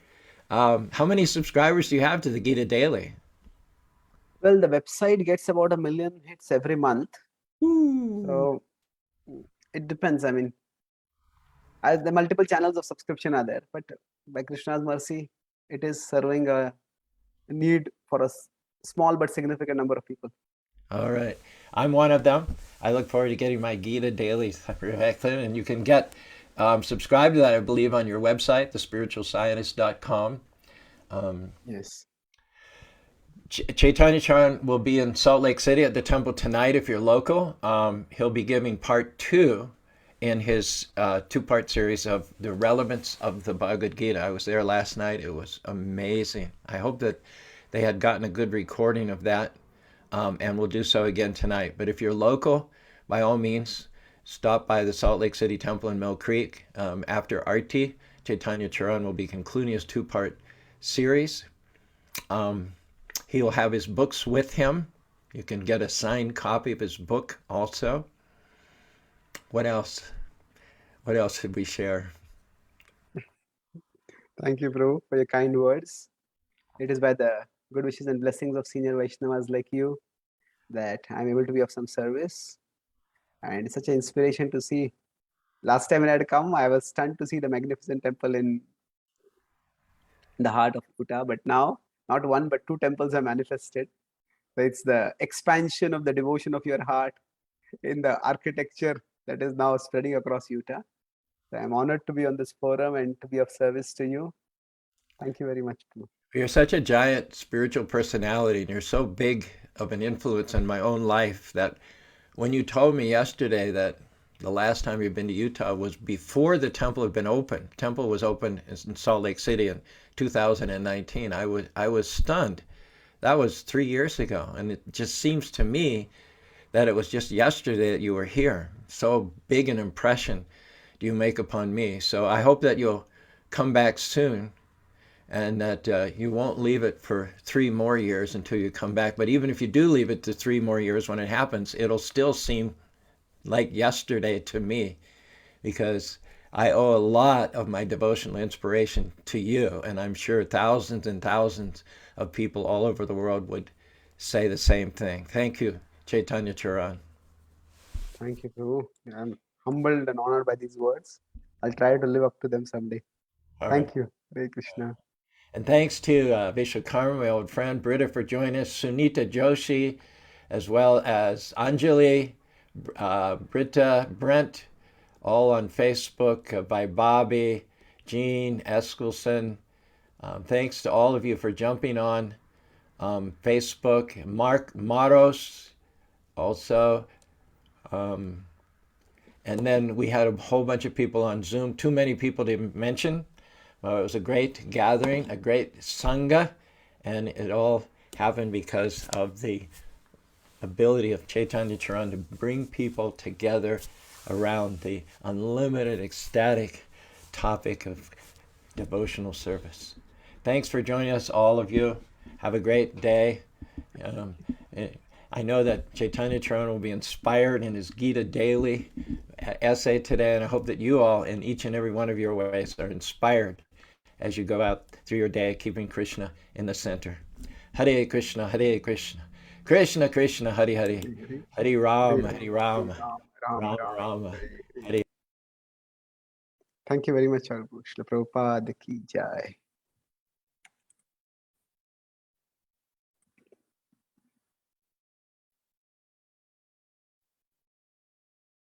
How many subscribers do you have to the Gita Daily? Well, the website gets about 1 million hits every month. Ooh. So it depends. I mean, as the multiple channels of subscription are there, but by Krishna's mercy, it is serving a need for a small but significant number of people. All right. I'm one of them. I look forward to getting my Gita Daily, and you can get subscribe to that, I believe, on your website, thespiritualscientist.com. Yes. Chaitanya Charan will be in Salt Lake City at the temple tonight if you're local. He'll be giving part 2 in his 2-part series of the relevance of the Bhagavad Gita. I was there last night. It was amazing. I hope that they had gotten a good recording of that, and we'll do so again tonight. But if you're local, by all means, stop by the Salt Lake City Temple in Mill Creek. After Arti, Chaitanya Charan will be concluding his 2-part series. He will have his books with him. You can get a signed copy of his book also. What else? What else should we share? Thank you, Prabhu, for your kind words. It is by the good wishes and blessings of senior Vaishnavas like you that I'm able to be of some service. And it's such an inspiration to see. Last time when I had come, I was stunned to see the magnificent temple in the heart of Utah. But now, not one but two temples are manifested. So it's the expansion of the devotion of your heart in the architecture that is now spreading across Utah. So I'm honored to be on this forum and to be of service to you. Thank you very much, too. You're such a giant spiritual personality, and you're so big of an influence in my own life that when you told me yesterday that the last time you've been to Utah was before the temple had been open. Temple was open in Salt Lake City in 2019. I was stunned. That was 3 years ago, and it just seems to me that it was just yesterday that you were here. So big an impression do you make upon me. So I hope that you'll come back soon and that you won't leave it for 3 more years until you come back. But even if you do leave it to 3 more years, when it happens, it'll still seem like yesterday to me because I owe a lot of my devotional inspiration to you. And I'm sure thousands and thousands of people all over the world would say the same thing. Thank you, Chaitanya Charan. Thank you, Prabhu. I'm humbled and honored by these words. I'll try to live up to them someday. All right. Thank you. Hare Krishna. And thanks to Vishnu, my old friend, Britta, for joining us, Sunita Joshi, as well as Anjali, Britta, Brent, all on Facebook by Bobby, Jean, Eskelson. Thanks to all of you for jumping on Facebook. Mark Maros also. And then we had a whole bunch of people on Zoom. Too many people to mention. Well, it was a great gathering, a great sangha, and it all happened because of the ability of Chaitanya Charan to bring people together around the unlimited, ecstatic topic of devotional service. Thanks for joining us, all of you. Have a great day. I know that Chaitanya Charan will be inspired in his Gita Daily essay today, and I hope that you all, in each and every one of your ways, are inspired as you go out through your day, keeping Krishna in the center. Hare Krishna, Hare Krishna, Krishna Krishna, Hare Hare, Hare Rama, Hare Rama, Rama Rama, Hare. Thank you very much, Shri Prabhupada Ki Jai.